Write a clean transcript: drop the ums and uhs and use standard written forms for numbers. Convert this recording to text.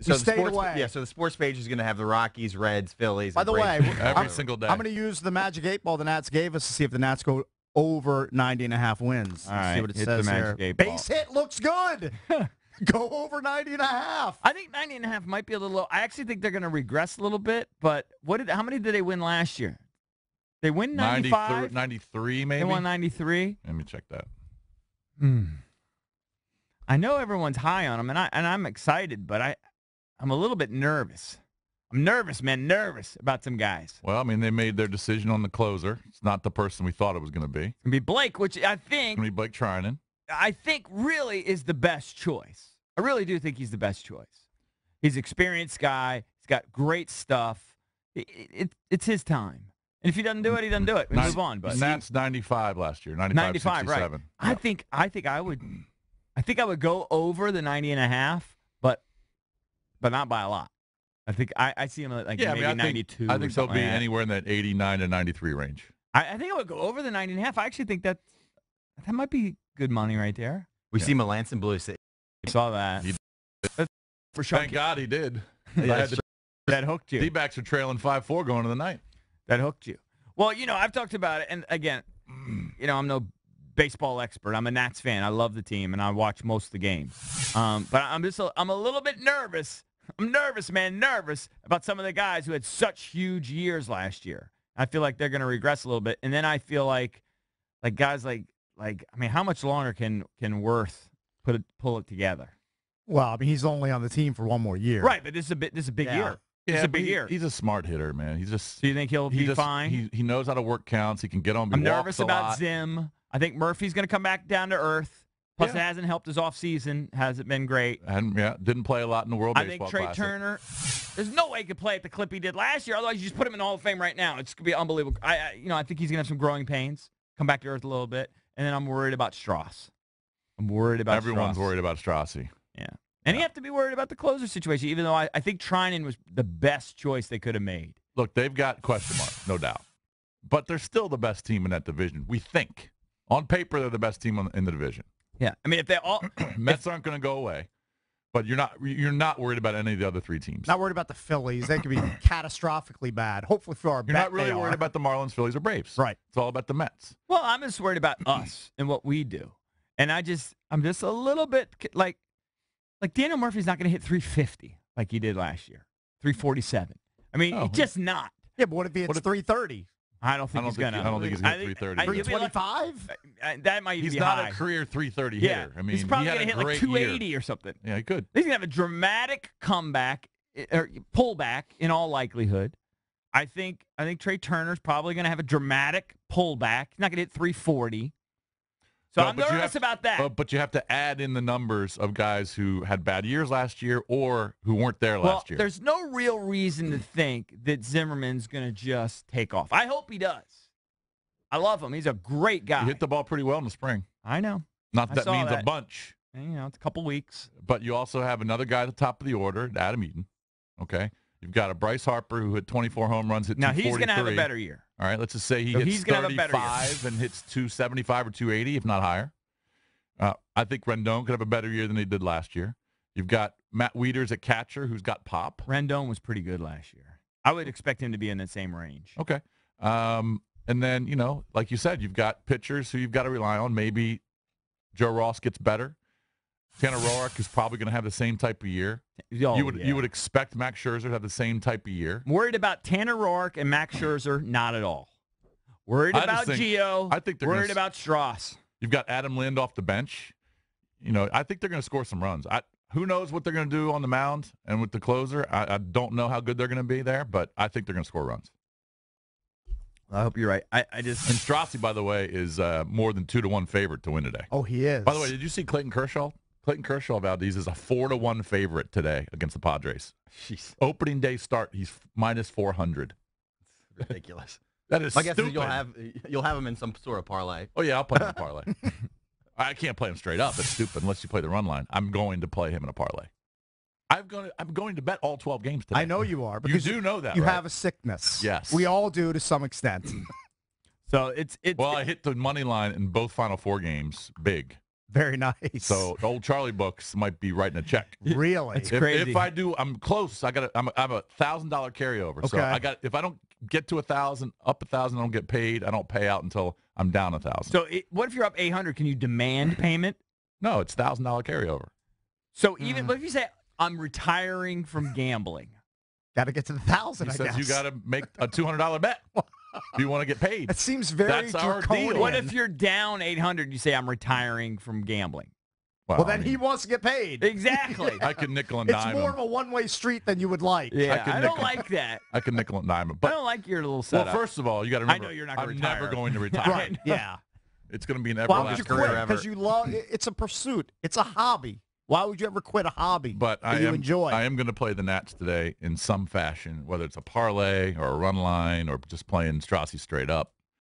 So stayed away. Yeah, so the sports page is going to have the Rockies, Reds, Phillies. By and the way, Braves. every single day. I'm going to use the magic 8 ball the Nats gave us to see if the Nats go over 90.5 wins. All Let's right, see what it hit says the here. magic 8 ball. Base hit looks good. Go over 90.5. I think 90.5 might be a little low. I actually think they're going to regress a little bit, but how many did they win last year? They win 95? 93 maybe? They won 93? Let me check that. I know everyone's high on them, and I'm excited, but I'm a little bit nervous. I'm nervous, man, nervous about some guys. Well, I mean, they made their decision on the closer. It's not the person we thought it was going to be. It's going to be Blake, which I think It's going to be Blake Trinan. I think really is the best choice. I really do think he's the best choice. He's an experienced guy. He's got great stuff. It's his time. And if he doesn't do it, he doesn't do it. We move on. But Nats 95 last year, 95, 67. right. I think I would go over the 90.5, but not by a lot. I think I see him like maybe 92. I think they'll be like anywhere in that 89 to 93 range. I think I would go over the 90.5. I actually think that might be good money right there. We see Melanson Blue. Saw that. For sure. Thank God he did. That hooked you. D-backs are trailing 5-4 going to the ninth. That hooked you. Well, I've talked about it, and again, I'm no baseball expert. I'm a Nats fan. I love the team, and I watch most of the games. But I'm a little bit nervous. I'm nervous, man, nervous about some of the guys who had such huge years last year. I feel like they're going to regress a little bit, and then I feel like guys like how much longer can Worth pull it together? Well, I mean, he's only on the team for one more year. Right, but this is a big year. It's a big year. He's a smart hitter, man. He's just. Do you think he'll be fine? He knows how to work counts. He can get on. I'm nervous about Zim. I think Murphy's going to come back down to earth. Plus, it hasn't helped his offseason. Hasn't been great. And didn't play a lot in the World Baseball Classic. I think Trey Classic. Turner. There's no way he could play at the clip he did last year. Otherwise, you just put him in the Hall of Fame right now. It's going to be unbelievable. I think he's going to have some growing pains. Come back to earth a little bit, and then I'm worried about Strauss. Everyone's worried about Straussy. Yeah. And you have to be worried about the closer situation, even though I think Trinan was the best choice they could have made. Look, they've got question marks, no doubt. But they're still the best team in that division, we think. On paper, they're the best team in the division. Yeah. I mean, if they all Mets aren't going to go away. But you're not worried about any of the other three teams. Not worried about the Phillies. They could be catastrophically bad. Hopefully for our You're not really worried about the Marlins, Phillies, or Braves. Right. It's all about the Mets. Well, I'm just worried about us and what we do. And I'm just a little bit like Daniel Murphy's not going to hit 350 like he did last year. 347. I mean, it's just not. Yeah, but what if he hits 330? I don't think he's going to. I don't think he's going to hit 330. 325? That might even He's be not high. a career 330 hitter. I mean, he's probably going to hit like 280 or something. Yeah, he could. He's going to have a dramatic comeback or pullback in all likelihood. I think Trey Turner's probably going to have a dramatic pullback. He's not going to hit 340. So I'm nervous about that. But you have to add in the numbers of guys who had bad years last year or who weren't there last year. There's no real reason to think that Zimmerman's going to just take off. I hope he does. I love him. He's a great guy. He hit the ball pretty well in the spring. I know. Not that means a bunch. And, it's a couple weeks. But you also have another guy at the top of the order, Adam Eaton. Okay? You've got a Bryce Harper who hit 24 home runs, hit 243. Now, he's going to have a better year. All right, let's just say he hits 35 and hits 275 or 280, if not higher. I think Rendon could have a better year than he did last year. You've got Matt Wieters at catcher who's got pop. Rendon was pretty good last year. I would expect him to be in the same range. Okay. And then, like you said, you've got pitchers who you've got to rely on. Maybe Joe Ross gets better. Tanner Roark is probably going to have the same type of year. You would expect Max Scherzer to have the same type of year. I'm worried about Tanner Roark and Max Scherzer, not at all. Worried about Gio. I think they're worried about Strauss. You've got Adam Lind off the bench. I think they're going to score some runs. Who knows what they're going to do on the mound and with the closer? I don't know how good they're going to be there, but I think they're going to score runs. I hope you're right. And Strassi, by the way, is more than 2-1 favorite to win today. Oh, he is. By the way, did you see Clayton Kershaw? Clayton Kershaw Valdez is a 4-1 favorite today against the Padres. Jeez. Opening day start, he's minus 400. It's ridiculous. That is My guess stupid. is you'll have him in some sort of parlay. Oh yeah, I'll play him in a parlay. I can't play him straight up. That's stupid unless you play the run line. I'm going to play him in a parlay. I'm going to bet all 12 games today. I know you are. Because you do know that, you right? have a sickness. Yes. We all do to some extent. So it's I hit the money line in both Final Four games big. Very nice. So the old Charlie books might be writing a check. Really? It's crazy. If I do, I'm close. I'm a $1,000 carryover. So Okay. if I don't get to 1,000, up 1,000, I don't get paid. I don't pay out until I'm down 1,000. So what if you're up 800? Can you demand payment? No, it's $1,000 carryover. So even if you say I'm retiring from gambling, Got to get to the 1,000. He I says guess you got to make a $200 bet. Do you want to get paid? It seems very That's our draconian. deal. what if you're down 800? You say I'm retiring from gambling. Well, I then mean, he wants to get paid. Exactly. I can nickel and It's dime more him. of a one-way street than you would like. Yeah, can I don't nickel. like that. I can nickel and dime him. I But don't like your little well, setup. first of all, you got to remember. I know you're not gonna I'm retire. never going to retire. Right. Yeah. It's going to be an Why would you everlasting career quit? ever. Because you love it's a pursuit. It's a hobby. Why would you ever quit a hobby But that you enjoy? I am going to play the Nats today in some fashion, whether it's a parlay or a run line or just playing Strassi straight up.